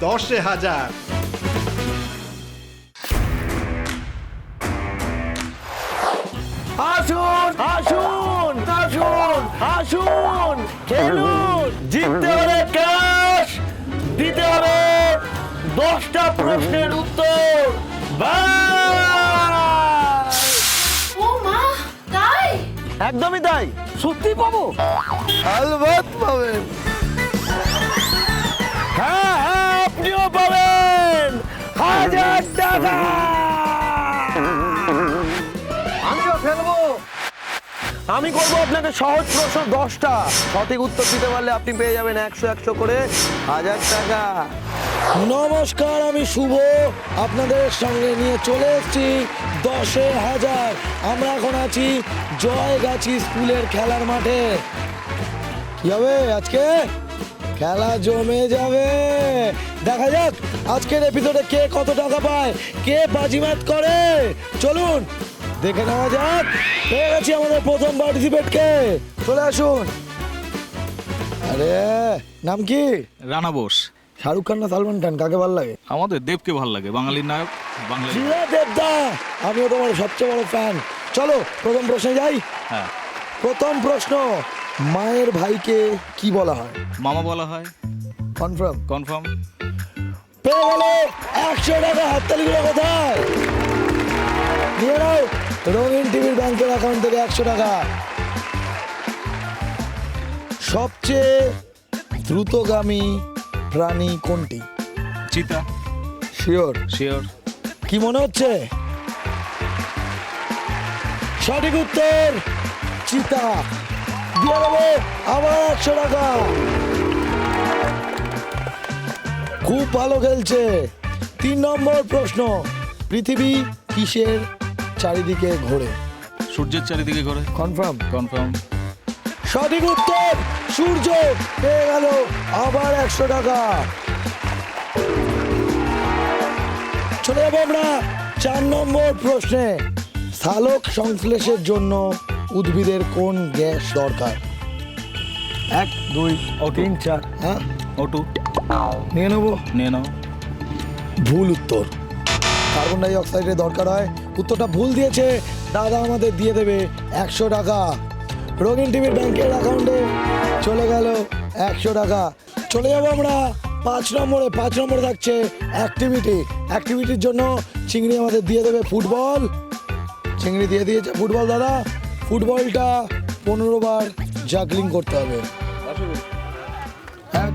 10,000। আসুন আসুন আসুন আসুন খেলুন, জিততে হলে ক্যাশ, দিতে হবে 10টা প্রশ্নের উত্তর। বাস! ও মা, তাই? একদমই তাই। সত্যি পাবো? আলবাত পাবেন। হ্যাঁ হ্যাঁ, আপনিও পাবেন 1000 টাকা। আমিও ফেলবো। আমি করবো আপনাকে সহজ প্রশ্ন 10টা, সঠিক উত্তর দিতে পারলে আপনি পেয়ে যাবেন 100 করে 1000 টাকা। নমস্কার, আমি শুভ আপনাদের সঙ্গে নিয়ে চলে এসেছি 10,000। আমরা এখন আছি জয়গাছি স্কুলের খেলার মাঠে। কি হবে আজকে? খেলা জমে যাবে। দেখা যাক আজকের এপিসোডে কে কত টাকা পায়, কে বাজিমাত করে। চলুন দেখে নেওয়া যাক। পেয়ে গেছি আমাদের প্রথম পার্টিসিপেটকে। চলে আসুন। আরে নাম কি? রানা বোস। শাহরুখ খান না সালমান খান, কাকে ভালো লাগে? আমাদের দেবকে ভালো লাগে, বাঙালির নায়ক, বাংলা। জিয়া দেবদা, আমিও তোমার সবচেয়ে বড় ফ্যান। চলো প্রথম প্রশ্নে যাই। হ্যাঁ, প্রথম প্রশ্ন, মায়ের ভাইকে কি বলা হয়? মামা বলা হয়। কনফার্ম? কনফার্ম। পেয়ে গেল 100 টাকা। হাততালিগুলো কোথায়? নিয়ে নাও রঙিন টিভির ব্যাংকের অ্যাকাউন্ট থেকে 100 টাকা। সবচেয়ে দ্রুতগামী প্রাণী কোনটি? চিতা। শিওর? শিওর। কি মনে হচ্ছে? সঠিক উত্তর চিতা। দিয়ে দেবো আবার 100 টাকা। খুব ভালো খেলছে। 3 নম্বর প্রশ্ন, পৃথিবী কিসের চারিদিকে ঘোরে? সূর্যের চারিদিকে ঘোরে। কনফার্ম? কনফার্ম। সঠিক উত্তর সূর্য। পেয়ে গেল আবার 100 টাকা। চলে যাবো আমরা 4 নম্বর প্রশ্নে, সালোক সংশ্লেষের জন্য উদ্ভিদের কোন গ্যাস দরকার? 1 2 3 4। হ্যাঁ, O2। নিয়ে নেবো। নিয়ে নাও। ভুল উত্তর, কার্বন ডাই অক্সাইডের দরকার হয়। উত্তরটা ভুল দিয়েছে দাদা, আমাদের দিয়ে দেবে 100 টাকা। রঙিন টিভির ব্যাংকের অ্যাকাউন্টে চলে গেল 100 টাকা। চলে যাবো আমরা 5 নম্বরে। 5 নম্বরে থাকছে অ্যাক্টিভিটি। অ্যাক্টিভিটির জন্য চিংড়ি আমাদের দিয়ে দেবে ফুটবল। চিংড়ি দিয়ে দিয়েছে ফুটবল। দাদা, ফুটবলটা 15 বার জাগলিং করতে হবে। 1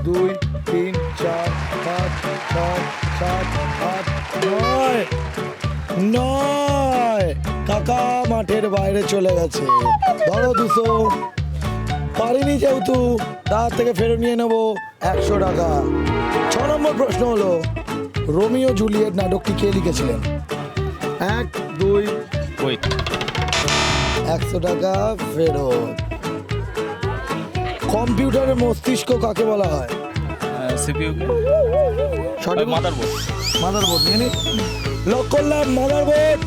2 3 4 5 6 7 8 9। কাকা মাঠের বাইরে চলে গেছে। ধরো 200। পারিনি যেহেতু তার থেকে ফেরত নিয়ে নেবো 100 টাকা। 6 নম্বর প্রশ্ন হলো, রোমিও জুলিয়েট নাটকটি কে লিখেছিলেন? 1 2। ওয়েট। 100 টাকা ফেরত। কম্পিউটারের মস্তিষ্ক কাকে বলা হয়? সিপিইউ। সঠিক মাদারবোর্ড। মাদারবোর্ড নিয়ে নি। লক করলাম মাদারবোর্ড।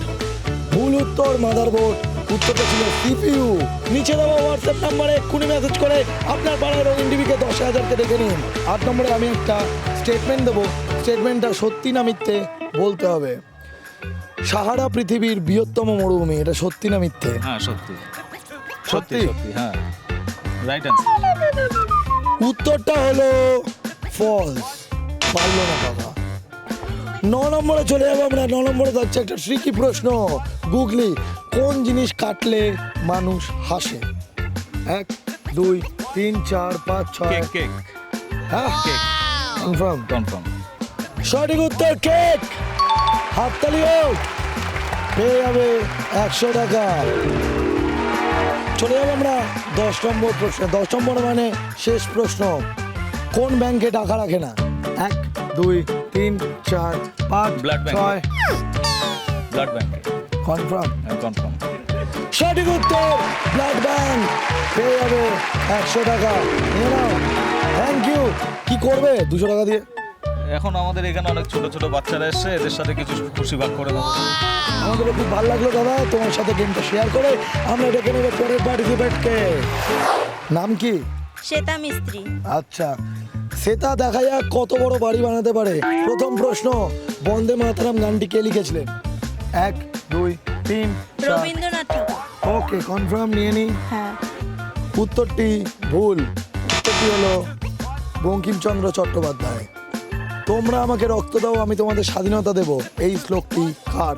ভুল উত্তর মাদারবোর্ড। উত্তরটা ছিল সিপিইউ। নিচে দেবো হোয়াটসঅ্যাপ নাম্বারে এক্ষুনি মেসেজ করে আপনার পাড়ায় রঙিন টিভিকে 10,000কে ডেকে নিন। 8 নম্বরে আমি একটা স্টেটমেন্ট দেবো। স্টেটমেন্টটা সত্যি না মিথ্যে বলতে হবে। সাহারা পৃথিবীর বৃহত্তম মরুভূমি, এটা সত্যি না মিথ্যে? হ্যাঁ, সত্যি। সত্যি? সত্যি, হ্যাঁ। Right answer. উত্তরটা হলো ফলস। পারলো না কাকা। 9 নম্বরে চলে যাবো আমরা। 9 নম্বরে যাচ্ছে একটা ট্রিকি প্রশ্ন। গুগলি, কোন জিনিস কাটলে মানুষ হাসে? 1 2 3 4 5 কেক। 6। কেক। হ্যাঁ, কেক। কনফার্ম? কনফার্ম। সঠিক উত্তর কেক। হাততালি হোক। পেয়ে যাবে 100 টাকা। চলে যাবো আমরা 10 নম্বর প্রশ্ন। 10 নম্বর মানে শেষ প্রশ্ন, কোন ব্যাংকে টাকা রাখে না? 1 2 3 4 5 blood bank. 6। Blood bank. Confirm? Confirm. সঠিক উত্তর ব্লাড ব্যাংক। পেয়ে যাবে 100 টাকা। নিয়ে নাও। Thank you. কি করবে 200 টাকা দিয়ে? এখন আমাদের এখানে অনেক ছোট ছোট বাচ্চারা এসছে, এদের সাথে কিছু খুশি ভাগ করে দেবো। আমাদেরও খুব ভালো লাগলো দাদা তোমার সাথে গেমটা শেয়ার করে। আমরা ডেকে নেবো পরের পার্টিসিপেন্টকে। নাম কি? শ্বেতা মিস্ত্রি। আচ্ছা, সেটা দেখা যাক কত বড় বাড়ি বানাতে পারে। প্রথম প্রশ্ন, বন্দে মাতরম গানটি কে লিখেছিলেন? 1 2 3 4। রবীন্দ্রনাথ ঠাকুর। ওকে, কনফার্ম নিয়ে নি। হ্যাঁ। উত্তরটি ভুল। উত্তরটি হলো বঙ্কিমচন্দ্র চট্টোপাধ্যায়। তোমরা আমাকে রক্ত দাও, আমি তোমাদের স্বাধীনতা দেব, এই শ্লোকটি কার?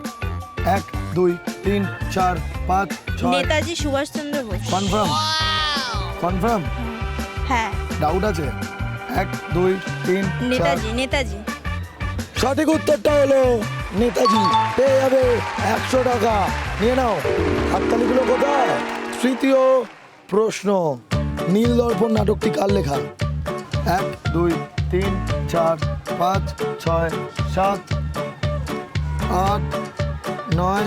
1 2 3 4 5 6। নেতাজি সুভাষচন্দ্র বোস। কনফার্ম? কনফার্ম? হ্যাঁ। ডাউট আছে? 1 2 3 4। নেতাজি। সঠিক উত্তরটা হলো নেতাজি। পেয়ে যাবে 100 টাকা। নিয়ে নাও। হাততালিগুলো কোথায়? তৃতীয় প্রশ্ন, নীল দর্পণ নাটকটি কার লেখা? 1 2 3 4 5 6 7 8 9।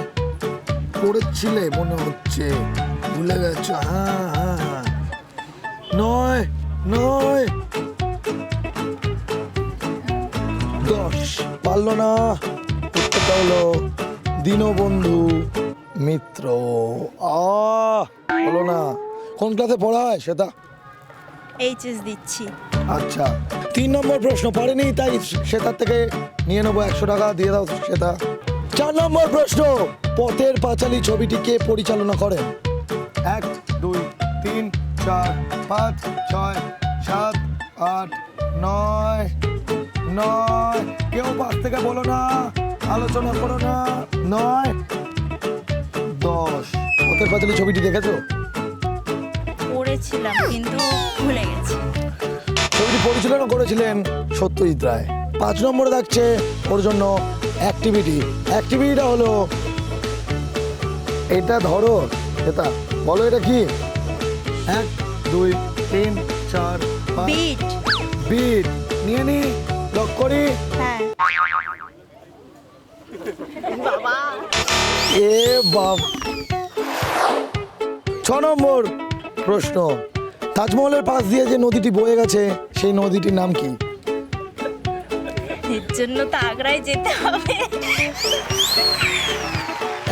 পড়েছিলে মনে হচ্ছে, ভুলে গেছো। হ্যাঁ হ্যাঁ হ্যাঁ, 9 9 10। পারলো না। উত্তরটা হলো দীনবন্ধু মিত্র। হলো না। কোন ক্লাসে পড়ায় সেটা? এইচএস দিচ্ছি। আচ্ছা, 3 নম্বর প্রশ্ন পারেনি, তাই সেটার থেকে নিয়ে নেবো 100 টাকা। দিয়ে দাও সেটা। 4 নম্বর প্রশ্ন, পথের পাঁচালী ছবিটি কে পরিচালনা করেন? 1 2 3 4 5 6 7 8 9 9। কেউ পাশ থেকে বলো না, আলোচনা করো না। 9 10। পথের পাঁচালী ছবিটি দেখেছো? পড়েছিলাম কিন্তু ভুলে গেছি। ছবিটি পরিচালনা করেছিলেন সত্যজিৎ রায়। 5 নম্বরে থাকছে ওর জন্য অ্যাক্টিভিটি। অ্যাক্টিভিটিটা হলো এটা ধরো, এটা বলো এটা কি? 1 2 3 4 5। বিট। বিট নিয়ে নি, লক করি। হ্যাঁ। এ বাপ। 6 নম্বর প্রশ্ন, তাজমহলের পাশ দিয়ে যে নদীটি বয়ে গেছে সেই নদীটির নাম কি? এর জন্য তো আগ্রায় যেতে হবে।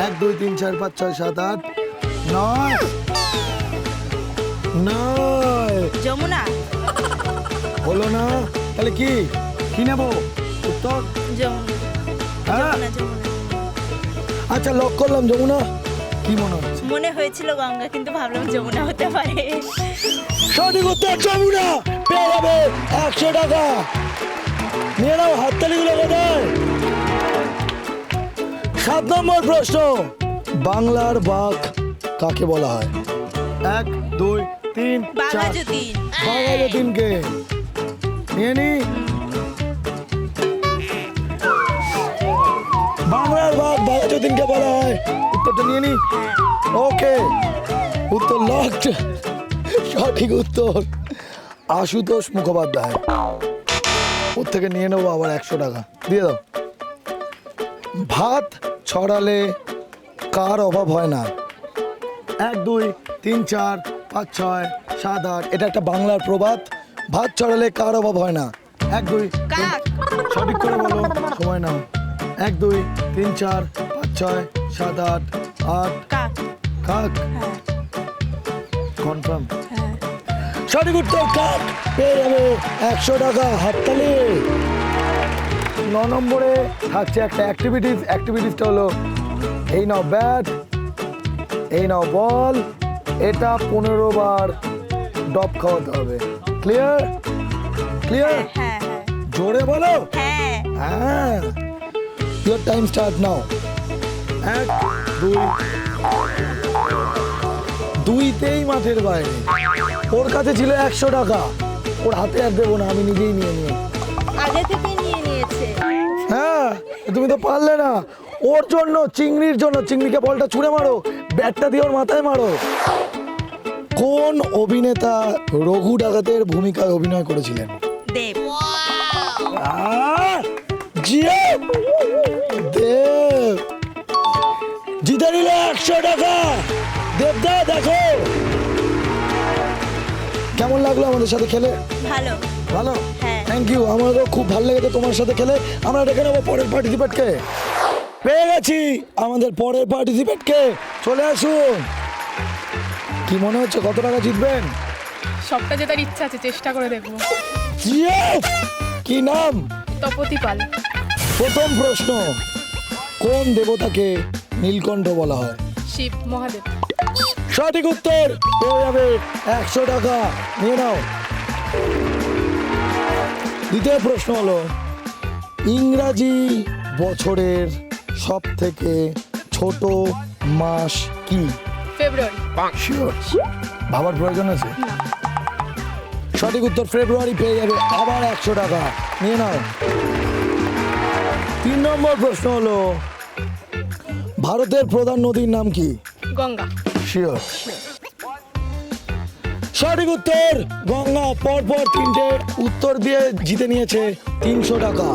1 2 3 4 5 6 7 8 9 9। যমুনা। হলো না। তাহলে কি কি নেবো উত্তর? যমুনা। হ্যাঁ, যমুনা। আচ্ছা লক করলাম যমুনা। কি মনে হচ্ছে? মনে হয়েছিল গঙ্গা, কিন্তু ভাবলাম যমুনা হতে পারে। সঠিক উত্তর যমুনা। পেয়ে যাবে 100 টাকা। নিয়ে নাও। হাততালিগুলো কোথায়? 7 নম্বর প্রশ্ন, বাংলার বাঘ কাকে বলা হয়? 1 2 3 4। বাঘাযতীন। বাঘাযতীনকে নিয়ে নি। বাংলার বাঘ বাঘাযতীনকে বলা হয়। উত্তরটা নিয়ে নি। ওকে, উত্তর লকড। সঠিক উত্তর আশুতোষ মুখোপাধ্যায়। ওর থেকে নিয়ে নেবো আবার 100 টাকা। দিয়ে দাও। ভাত ছড়ালে কার অভাব হয় না? 1 2 3 4 5 6 7 8। এটা একটা বাংলার প্রবাদ। ভাত ছড়ালে কার অভাব হয় না? 1 2 কাক। সঠিক করে বলো, সময় নাও। 1 2 3 4 5 6 7 8 8। কাক। কাক। হ্যাঁ। কনফার্ম? হ্যাঁ। সঠিক উত্তর কাক। পেয়ে যাবে 100 টাকা। হাততালি। 9 নম্বরে থাকছে একটা অ্যাক্টিভিটিস। অ্যাক্টিভিটিসটা হলো এই নাও ব্যাট, এই নাও বল, এটা 15 বার ডপ খাওয়াতে হবে। ক্লিয়ার? ক্লিয়ার? হ্যাঁ। হ্যাঁ। জোরে বলো। হ্যাঁ। হ্যাঁ। ইয়োর টাইম স্টার্ট নাও। 1 2 2তেই মাঠের বাইরে। ওর কাছে ছিল 100 টাকা। ওর হাতে আর দেবো না, আমি নিজেই নিয়ে নিয়ে। আগে থেকে নিয়ে নিয়েছে। হ্যাঁ, তুমি তো পারলে না। ওর জন্য, চিংড়ির জন্য। চিংড়িকে বলটা ছুঁড়ে মারো, ব্যাটটা দিয়ে ওর মাথায় মারো। কোন অভিনেতা রঘু ডাকাতের ভূমিকায় অভিনয় করেছিলেন? দেব। জিও দেব জিতে নিল 100 টাকা। দেবদা দেখো কেমন লাগলো আমাদের সাথে খেলে? ভালো। ভালো? হ্যাঁ। Thank you. আমারও খুব ভালো লেগেছে তোমার সাথে খেলে। আমরা ডেকে নেবো পরের পার্টিসিপেটকে। পেয়ে গেছি আমাদের পরের পার্টিসিপেটকে। চলে আসুন। কি মনে হচ্ছে কত টাকা জিতবেন? সবটা জেতার ইচ্ছা আছে, চেষ্টা করে দেখবো। Yes! কি নাম? তপতি পাল। প্রথম প্রশ্ন, কোন দেবতাকে নীলকণ্ঠ বলা হয়? শিব মহাদেব। সঠিক উত্তর, পেয়ে যাবে 100 টাকা, নিয়ে নাও। দ্বিতীয় প্রশ্ন হলো, ইংরাজি বছরের সব থেকে ছোট মাস কি? ফেব্রুয়ারি। শিওর? ভাবার প্রয়োজন আছে? সঠিক উত্তর ফেব্রুয়ারি, পেয়ে যাবে আবার 100 টাকা, নিয়ে নাও। 3 নম্বর প্রশ্ন হলো, ভারতের প্রধান নদীর নাম কি? গঙ্গা। শিওর? সঠিক উত্তর গঙ্গা। পরপর 3টে উত্তর দিয়ে জিতে নিয়েছে 300 টাকা।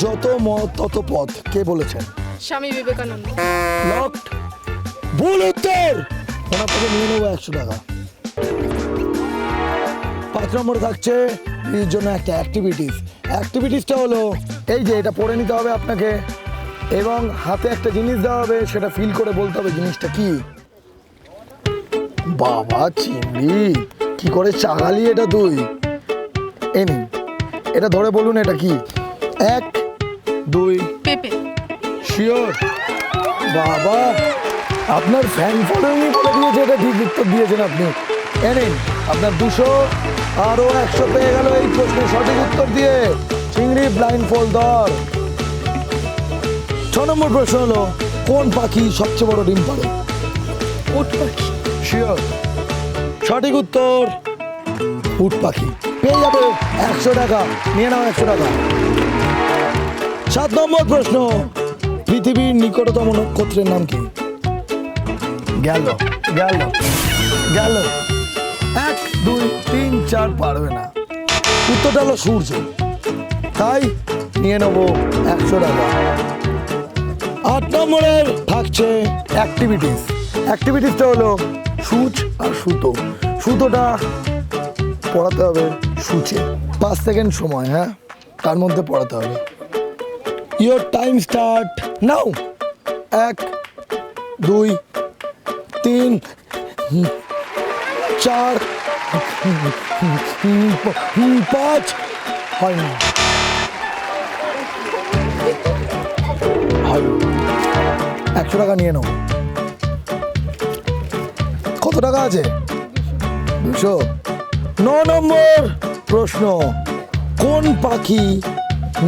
যত মত তত পথ, কে বলেছেন? স্বামী বিবেকানন্দ। লকড। ভুল উত্তর, ওনার থেকে নিয়ে নেবো 100 টাকা। 5 নম্বর থাকছে এর জন্য একটা অ্যাক্টিভিটিসটা হলো এই যে এটা পড়ে নিতে হবে আপনাকে এবং হাতে একটা জিনিস দেওয়া হবে, সেটা ফিল করে বলতে হবে জিনিসটা কি। বাবা চিংড়ি, কি করে চাগালি এটা তুই? এই নিন, এটা ধরে বলুন এটা কি। 1 2 পেঁপে। শিওর? বাবা, আপনার ফ্যান ফলোয়িং বলে দিয়েছে, এটা ঠিক উত্তর দিয়েছেন আপনি। এনেন আপনার 200, আরও 100 পেয়ে গেল এই প্রশ্নের সঠিক উত্তর দিয়ে। চিংড়ি ব্লাইন্ড ফোল্ড ধর। 6 নম্বর প্রশ্ন হলো, কোন পাখি সবচেয়ে বড় ডিম পাড়ে? উট পাখি। শিওর? সঠিক উত্তর উট পাখি, পেয়ে যাবে 100 টাকা, নিয়ে নাও 100 টাকা। 7 নম্বর প্রশ্ন, পৃথিবীর নিকটতম নক্ষত্রের নাম কি? গেল গেল গেল, 1 2 3 4 পারবে না। উত্তরটা হলো সূর্য, তাই নিয়ে নেবো 100 টাকা। 8 নম্বরের থাকছে অ্যাক্টিভিটিসটা হলো সূচ আর সুতো। সুতোটা পড়াতে হবে সূচে, 5 সেকেন্ড সময়, হ্যাঁ, তার মধ্যে পড়াতে হবে। ইয়োর টাইম স্টার্ট নাও। 1 2 3 4 5 হয়নি। 100 টাকা নিয়ে নাও। কত টাকা আছে? 200। 9 নম্বর প্রশ্ন, কোন পাখি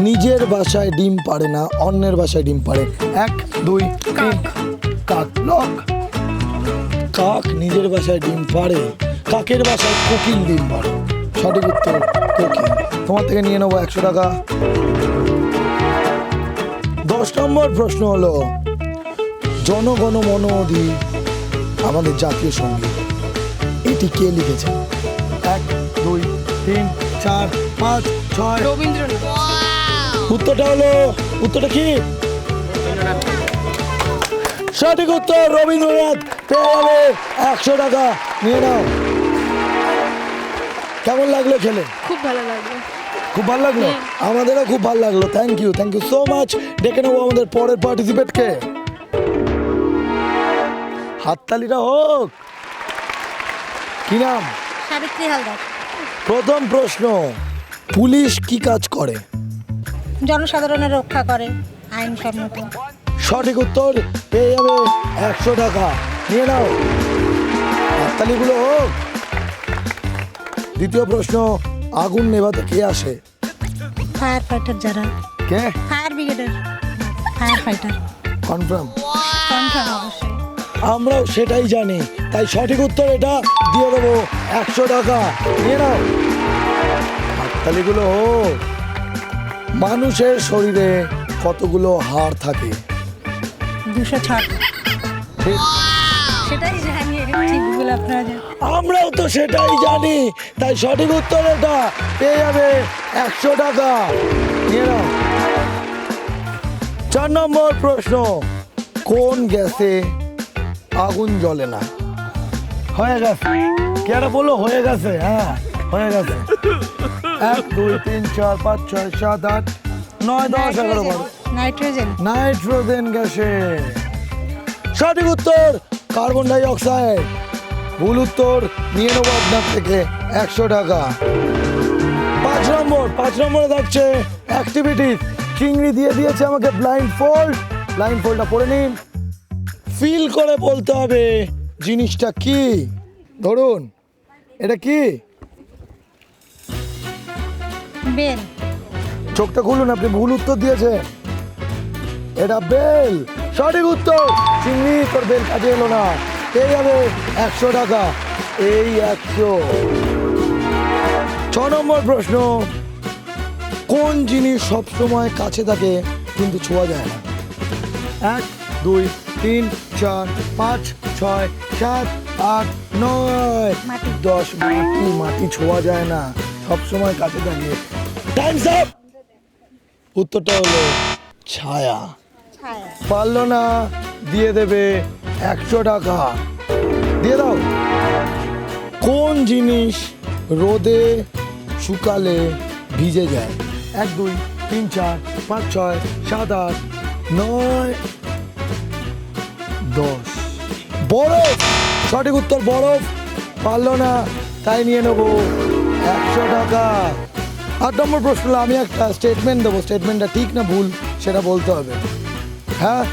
নিজের বাসায় ডিম পাড়ে না, অন্যের বাসায় ডিম পাড়ে? 1 2 3 কাক। লক। কাক নিজের বাসায় ডিম পাড়ে, কাকের বাসায় কোকিল ডিম পাড়ে। সঠিক উত্তর কোকিল। তোমার থেকে নিয়ে নেবো 100 টাকা। 10 নম্বর প্রশ্ন হলো, জনগণ মন অধি আমাদের জাতীয় সঙ্গীত, এটি কে লিখেছেন? 1 2 3 4 5 6। রবীন্দ্রনাথ। উত্তরটা কি? সঠিক উত্তর রবীন্দ্রনাথ, পেয়ে যাবে 100 টাকা, নিয়ে নাও। কেমন লাগলো খেলে? খুব ভালো লাগলো। খুব ভালো লাগলো? আমাদেরও খুব ভালো লাগলো। Thank you so much. ডেকে নেবো আমাদের পরের পার্টিসিপেটকে। হাততালিটা হোক। কি নাম? সাবিত্রী হালদার। প্রথম প্রশ্ন, পুলিশ কি কাজ করে? জনসাধারণের রক্ষা করে আইনসম্মত। সঠিক উত্তর, পেয়ে যাবে 100 টাকা, নিয়ে নাও। হাততালিগুলো হোক। দ্বিতীয় প্রশ্ন, আগুন নেভাতে কে আসে? ফায়ার ফাইটার যারা, কে? ফায়ার ব্রিগেডের ফায়ার ফাইটার। কনফার্ম? কনফার্ম অবশ্যই। আমরাও সেটাই জানি, তাই সঠিক উত্তর এটা দিয়ে দেবো 100 টাকা, নিয়ে নাও। হাততালিগুলো হোক। মানুষের শরীরে কতগুলো হাড় থাকে? 206। ঠিক? সেটাই জানি, ঠিক বলে আপনারা জানেন। আমরাও তো সেটাই জানি, তাই সঠিক উত্তর এটা, পেয়ে যাবে 100 টাকা, নিয়ে নাও। 4 নম্বর প্রশ্ন, কোন গ্যাসে আগুন জ্বলে না? হয়ে গেছে, কে একটা বললো হয়ে গেছে? হ্যাঁ হয়ে গেছে। 1 2 3 4 5 6 7 8 9 10 11 12। নাইট্রোজেন। নাইট্রোজেন গ্যাসে। সঠিক উত্তর কার্বন ডাই অক্সাইড। ভুল উত্তর, নিয়ে নেবো আপনার থেকে 100 টাকা। 5 নম্বরে থাকছে অ্যাক্টিভিটি। চিংড়ি দিয়ে দিয়েছে আমাকে ব্লাইন্ড ফোল্ডটা পরে নিন। ফিল করে বলতে হবে জিনিসটা কি। ধরুন এটা কি? বেল। চোখটা খুলুন, আপনি ভুল উত্তর দিয়েছেন। এটা বেল, সঠিক উত্তর। চিংড়ি, তোর বেল কাজে এলো না, পেয়ে যাবে 100 টাকা। এই 100। 6 নম্বর প্রশ্ন, কোন জিনিস সবসময় কাছে থাকে কিন্তু ছোঁয়া যায় না? 1 2 3 4 5 6 7 8 9 মাটি। 10। মাটি ছোঁয়া যায় না, সবসময় কাছে থাকে। Times up. উত্তরটা হলো ছায়া। ছায়া। পারলো না, দিয়ে দেবে 100 টাকা। দিয়ে দাও। কোন জিনিস রোদে শুকালে ভিজে যায়? 1 2 3 4 5 6 7 8 9 10। বরফ, সঠিক উত্তর বরফ। পারলো না, তাই নিয়ে নেবো 100 টাকা। 8 নম্বর প্রশ্ন, আমি একটা স্টেটমেন্ট দেবো, স্টেটমেন্টটা ঠিক না ভুল সেটা বলতে হবে। হ্যাঁ,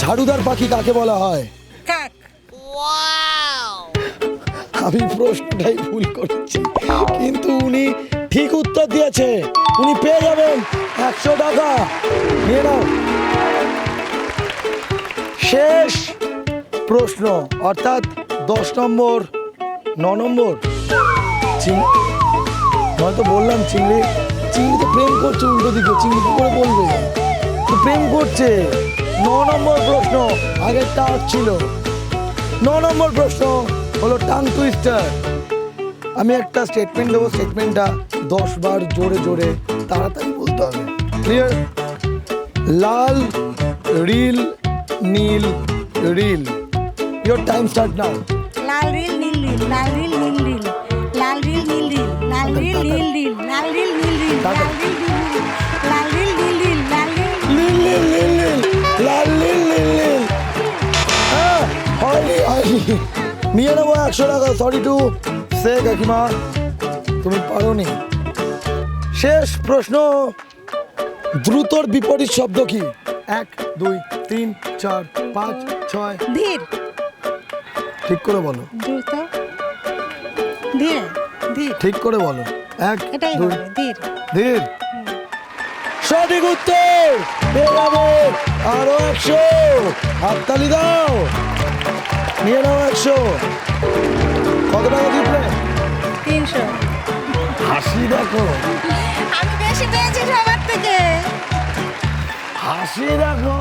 ঝাড়ুদার পাখি কাকে বলা হয়? কাক। আমি প্রশ্নটাই ভুল করেছি, কিন্তু উনি ঠিক উত্তর দিয়েছে। উনি পেয়ে যাবেন 100 টাকা। নিয়ে নাও। শেষ প্রশ্ন, অর্থাৎ 10 নম্বর 9 নম্বর। হয়তো বললাম চিংড়ি তো প্রেম করছে উল্টো দিকে। চিংড়ি কি করে বলবে? তো প্রেম করছে। 9 নম্বর প্রশ্ন, আগেরটা ছিল। 9 নম্বর প্রশ্ন হলো টাং টুইস্টার। আমি একটা স্টেটমেন্ট দেবো, স্টেটমেন্টটা 10 বার জোরে জোরে তাড়াতাড়ি বলতে হবে। ক্লিয়ার? লাল রিল নীল রিল। Your time start now. লাল রিল নীল রিল, লাল রিল নীল রিল, লাল রিল নীল রিল, লাল রিল নীল রিল, লাল রিল নীল রিল, লাল রিল নীল রিল, লাল রিল নীল রিল, লাল রিল নীল নীল নীল নীল, লাল নীল নীল নীল। হ্যাঁ, হয়নি। নিয়ে নেবো 100 টাকা। সরি টু সে কাকিমা, তুমি পারোনি। শেষ প্রশ্ন, দ্রুতর বিপরীত শব্দ কি? 1 2 3 4 5 6। ধীর। ঠিক করে বলো। দ্রুত। ধীরে। ধীর। ঠিক করে বলো। 1 এটাই 2 হবে ধীর। ধীর। সঠিক উত্তর। পেয়ে যাবে আরো 100। হাততালি দাও। নিয়ে নাও 100। কত টাকা জিতলে? 300। হাসি দেখো, আমি বেশি পেয়েছি সবার থেকে। হাসি দেখো।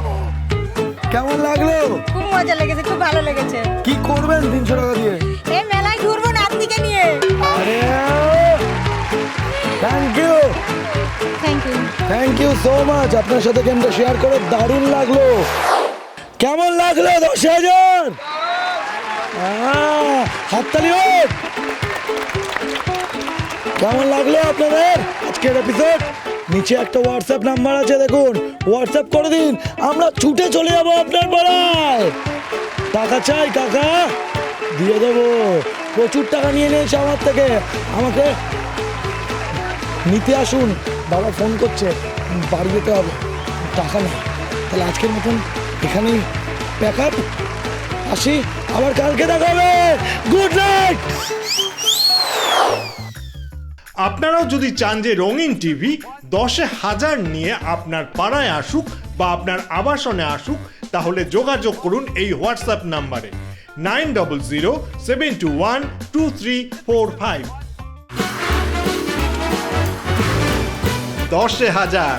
কেমন লাগলো? খুব মজা লেগেছে, খুব ভালো লেগেছে। কি করবেন 300 টাকা দিয়ে? এই মেলায় ঘুরবো নাতনিকে নিয়ে। আরে thank you, thank you. So much. আপনার সাথে গেমটা শেয়ার করে দারুণ লাগলো। কেমন লাগলো? 10,000। হাততালি হোক। কেমন লাগলো আপনাদের আজকের এপিসোড? নিচে একটা হোয়াটসঅ্যাপ নাম্বার আছে, দেখুন, হোয়াটসঅ্যাপ করে দিন। আমরা ছুটে চলে যাবো আপনার পাড়ায়। টাকা চাই, টাকা দিয়ে দেবো। প্রচুর টাকা নিয়ে নিয়েছে আমার থেকে, আমাকে নিতে আসুন। বাবা ফোন করছে, বাড়ি যেতে হবে, টাকা নেই। তাহলে আজকের মতন এখানেই প্যাক আপ। আসি, আবার কালকে দেখা হবে। Good night. আপনারাও যদি চান যে রঙিন টিভি 10,000 নিয়ে আপনার পাড়ায় আসুক বা আপনার আবাসনে আসুক, তাহলে যোগাযোগ করুন এই হোয়াটসঅ্যাপ নাম্বারে 9007212345। 10,000।